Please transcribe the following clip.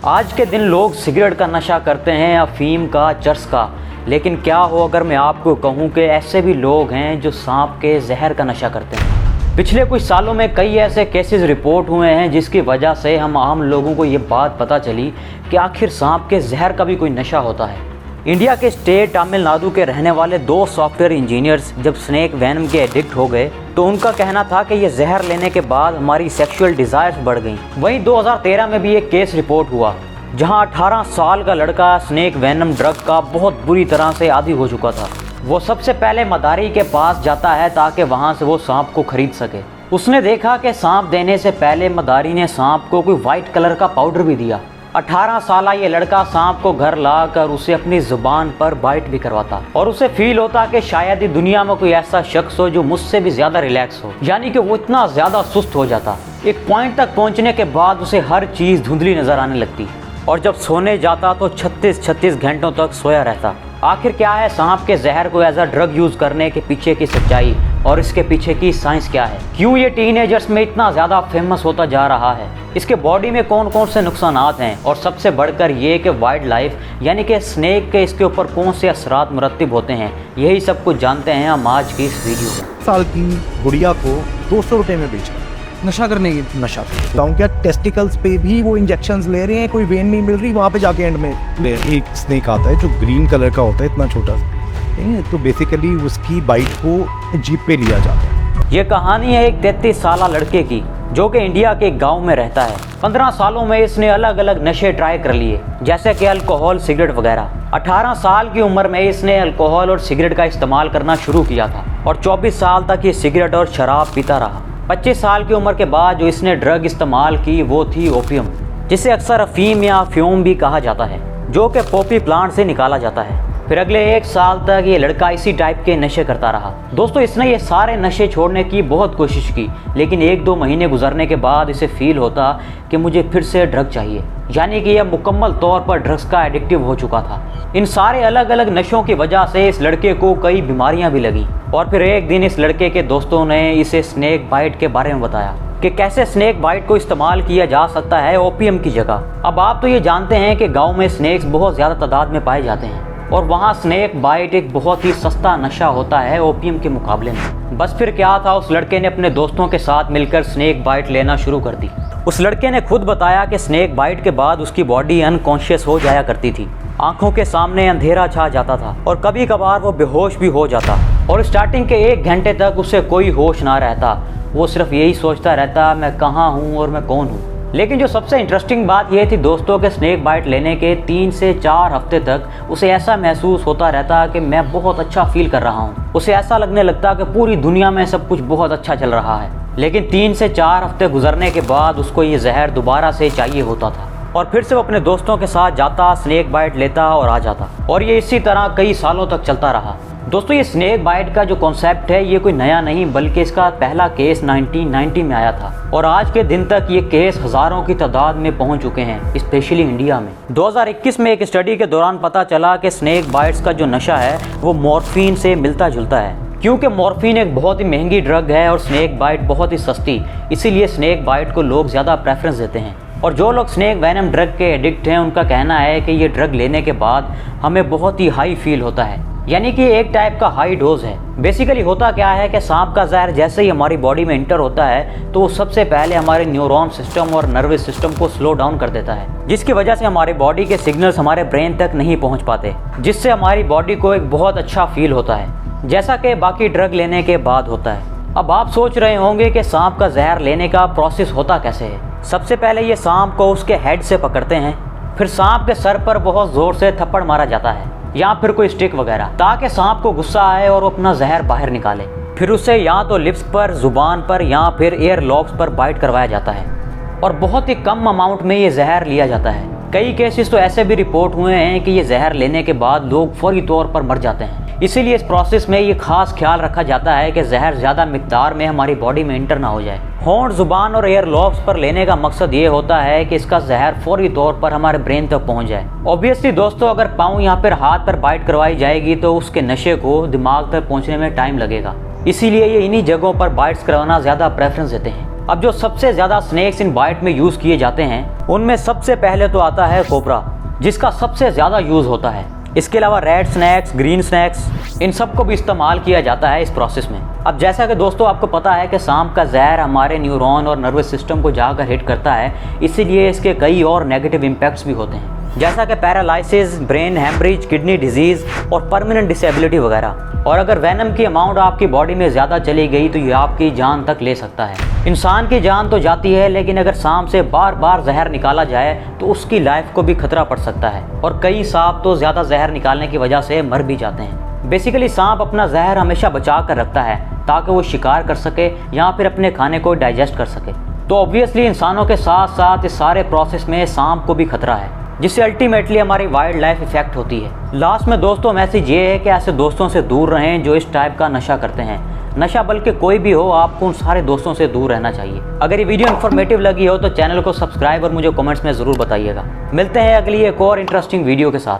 आज के दिन लोग सिगरेट का नशा करते हैं, अफीम का, चरस का। लेकिन क्या हो अगर मैं आपको कहूं कि ऐसे भी लोग हैं जो सांप के जहर का नशा करते हैं। पिछले कुछ सालों में कई ऐसे केसेस रिपोर्ट हुए हैं जिसकी वजह से हम आम लोगों को ये बात पता चली कि आखिर सांप के जहर का भी कोई नशा होता है। इंडिया के स्टेट तमिलनाडु के रहने वाले 2 सॉफ्टवेयर इंजीनियर्स जब स्नेक वेनम के एडिक्ट हो गए तो उनका कहना था कि ये जहर लेने के बाद हमारी सेक्सुअल डिज़ायर्स बढ़ गई। वहीं 2013 में भी एक केस रिपोर्ट हुआ जहां 18 साल का लड़का स्नेक वेनम ड्रग का बहुत बुरी तरह से आदी हो चुका था। वो सबसे पहले मदारी के पास जाता है ताकि वहां से वो सांप को खरीद सके। उसने देखा कि सांप देने से पहले मदारी ने सांप को कोई वाइट कलर का पाउडर भी दिया। 18 साल ये लड़का सांप को घर लाकर उसे अपनी जुबान पर बाइट भी करवाता और उसे फील होता कि शायद ही दुनिया में कोई ऐसा शख्स हो जो मुझसे भी ज्यादा रिलैक्स हो, यानी कि वो इतना ज्यादा सुस्त हो जाता। एक पॉइंट तक पहुंचने के बाद उसे हर चीज धुंधली नजर आने लगती और जब सोने जाता तो 36 घंटों तक सोया रहता। आखिर क्या है सांप के जहर को एज अ ड्रग यूज करने के पीछे की सच्चाई और इसके पीछे की साइंस क्या है? क्यों ये टीनेजर्स में इतना ज्यादा फेमस होता जा रहा है? इसके बॉडी में कौन कौन से नुकसानात हैं? और सबसे बढ़कर ये कि वाइल्ड लाइफ यानी कि स्नेक के इसके ऊपर कौन से असरात मुरत्तिब होते हैं, यही सब कुछ जानते हैं हम आज की इस वीडियो में। साल की गुड़िया को 200 रुपये में बेचा नशा करने की नशा। बताऊँ क्या टेस्टिकल्स पे भी वो इंजेक्शंस ले रहे हैं, कोई वेन नहीं मिल रही, वहाँ पे जाके एंड में एक स्नेक आता है जो ग्रीन कलर का होता है, इतना छोटा सा। तो बेसिकली उसकी बाइट को जीप पे लिया जाता है। ये कहानी है एक 33 साल लड़के की जो कि इंडिया के एक गांव में रहता है। 15 सालों में इसने अलग अलग नशे ट्राई कर लिए जैसे कि अल्कोहल, सिगरेट वगैरह। 18 साल की उम्र में इसने अल्कोहल और सिगरेट का इस्तेमाल करना शुरू किया था और 24 साल तक ये सिगरेट और शराब पीता रहा। 25 साल की उम्र के बाद जो इसने ड्रग इस्तेमाल की वो थी ओपियम, जिसे अक्सर अफीम या फ्यूम भी कहा जाता है, जो कि पॉपी प्लांट से निकाला जाता है। फिर अगले 1 साल तक ये लड़का इसी टाइप के नशे करता रहा। दोस्तों इसने ये सारे नशे छोड़ने की बहुत कोशिश की, लेकिन 1-2 महीने गुजरने के बाद इसे फील होता कि मुझे फिर से ड्रग चाहिए, यानी कि यह मुकम्मल तौर पर ड्रग्स का एडिक्टिव हो चुका था। इन सारे अलग अलग नशों की वजह से इस लड़के को कई बीमारियां भी लगी और फिर एक दिन इस लड़के के दोस्तों ने इसे स्नेक बाइट के बारे में बताया कि कैसे स्नेक बाइट को इस्तेमाल किया जा सकता है ओपियम की जगह। अब आप तो ये जानते हैं कि गाँव में स्नेक्स बहुत ज़्यादा तादाद में पाए जाते हैं और वहाँ स्नेक बाइट एक बहुत ही सस्ता नशा होता है ओपियम के मुकाबले में। बस फिर क्या था, उस लड़के ने अपने दोस्तों के साथ मिलकर स्नेक बाइट लेना शुरू कर दी। उस लड़के ने खुद बताया कि स्नेक बाइट के बाद उसकी बॉडी अनकॉन्शियस हो जाया करती थी, आंखों के सामने अंधेरा छा जाता था और कभी कभार वो बेहोश भी हो जाता और स्टार्टिंग के 1 घंटे तक उसे कोई होश ना रहता। वो सिर्फ यही सोचता रहता मैं कहाँ हूँ और मैं कौन हूँ। लेकिन जो सबसे इंटरेस्टिंग बात यह थी दोस्तों के स्नेक बाइट लेने के 3 से 4 हफ्ते तक उसे ऐसा महसूस होता रहता कि मैं बहुत अच्छा फील कर रहा हूँ। उसे ऐसा लगने लगता कि पूरी दुनिया में सब कुछ बहुत अच्छा चल रहा है। लेकिन 3 से 4 हफ्ते गुजरने के बाद उसको ये जहर दोबारा से चाहिए होता था और फिर से वो अपने दोस्तों के साथ जाता, स्नेक बाइट लेता और आ जाता और ये इसी तरह कई सालों तक चलता रहा। दोस्तों ये स्नेक बाइट का जो कॉन्सेप्ट है ये कोई नया नहीं, बल्कि इसका पहला केस 1990 में आया था और आज के दिन तक ये केस हज़ारों की तादाद में पहुंच चुके हैं, स्पेशली इंडिया में। 2021 में एक स्टडी के दौरान पता चला कि स्नेक बाइट्स का जो नशा है वो मॉर्फिन से मिलता जुलता है, क्योंकि मॉर्फिन एक बहुत ही महंगी ड्रग है और स्नेक बाइट बहुत ही सस्ती, इसीलिए स्नेक बाइट को लोग ज़्यादा प्रेफरेंस देते हैं। और जो लोग स्नेक वेनम ड्रग के एडिक्ट हैं उनका कहना है कि ये ड्रग लेने के बाद हमें बहुत ही हाई फील होता है, यानी कि एक टाइप का हाई डोज है। बेसिकली होता क्या है कि सांप का जहर जैसे ही हमारी बॉडी में इंटर होता है तो वो सबसे पहले हमारे न्यूरॉन सिस्टम और नर्वस सिस्टम को स्लो डाउन कर देता है, जिसकी वजह से हमारी बॉडी के सिग्नल्स हमारे ब्रेन तक नहीं पहुंच पाते, जिससे हमारी बॉडी को एक बहुत अच्छा फील होता है, जैसा कि बाकी ड्रग लेने के बाद होता है। अब आप सोच रहे होंगे कि सांप का जहर लेने का प्रोसेस होता कैसे है। सबसे पहले ये सांप को उसके हेड से पकड़ते हैं, फिर सांप के सर पर बहुत जोर से थप्पड़ मारा जाता है या फिर कोई स्टिक वगैरह, ताकि सांप को गुस्सा आए और वो अपना जहर बाहर निकाले। फिर उसे या तो लिप्स पर, जुबान पर या फिर एयर लॉब्स पर बाइट करवाया जाता है और बहुत ही कम अमाउंट में ये जहर लिया जाता है। कई केसेस तो ऐसे भी रिपोर्ट हुए हैं कि ये जहर लेने के बाद लोग फौरी तौर पर मर जाते हैं। इसीलिए इस प्रोसेस में ये खास ख्याल रखा जाता है कि जहर ज़्यादा मिकदार में हमारी बॉडी में इंटर ना हो जाए। होंठ, जुबान और एयर लॉब्स पर लेने का मकसद ये होता है कि इसका जहर फौरी तौर पर हमारे ब्रेन तक पहुंच जाए। ऑब्वियसली दोस्तों अगर पाँव या फिर हाथ पर बाइट करवाई जाएगी तो उसके नशे को दिमाग तक पहुँचने में टाइम लगेगा, इसीलिए ये इन्हीं जगहों पर बाइट्स करवाना ज़्यादा प्रेफरेंस देते हैं। अब जो सबसे ज़्यादा स्नेक्स इन बाइट में यूज़ किए जाते हैं उनमें सबसे पहले तो आता है कोबरा, जिसका सबसे ज़्यादा यूज़ होता है। इसके अलावा रेड स्नैक्स, ग्रीन स्नैक्स, इन सब को भी इस्तेमाल किया जाता है इस प्रोसेस में। अब जैसा कि दोस्तों आपको पता है कि सांप का जहर हमारे न्यूरॉन और नर्वस सिस्टम को जाकर हिट करता है, इसीलिए इसके कई और नेगेटिव इम्पैक्ट्स भी होते हैं, जैसा कि paralysis, brain haemorrhage, kidney disease और परमानेंट डिसेबिलिटी वगैरह। और अगर वेनम की अमाउंट आपकी बॉडी में ज़्यादा चली गई तो ये आपकी जान तक ले सकता है। इंसान की जान तो जाती है, लेकिन अगर सांप से बार बार जहर निकाला जाए तो उसकी लाइफ को भी खतरा पड़ सकता है, और कई सांप तो ज़्यादा जहर निकालने की वजह से मर भी जाते हैं। बेसिकली सांप अपना जहर हमेशा बचा कर रखता है ताकि वो शिकार कर सके या फिर अपने खाने को डाइजेस्ट कर सके। तो ऑब्वियसली इंसानों के साथ साथ इस सारे प्रोसेस में सांप को भी खतरा है, जिससे अल्टीमेटली हमारी वाइल्ड लाइफ इफेक्ट होती है। लास्ट में दोस्तों मैसेज ये है कि ऐसे दोस्तों से दूर रहें जो इस टाइप का नशा करते हैं। नशा बल्कि कोई भी हो, आपको उन सारे दोस्तों से दूर रहना चाहिए। अगर ये वीडियो इन्फॉर्मेटिव लगी हो तो चैनल को सब्सक्राइब और मुझे कमेंट्स में ज़रूर बताइएगा। मिलते हैं अगली एक और इंटरेस्टिंग वीडियो के साथ।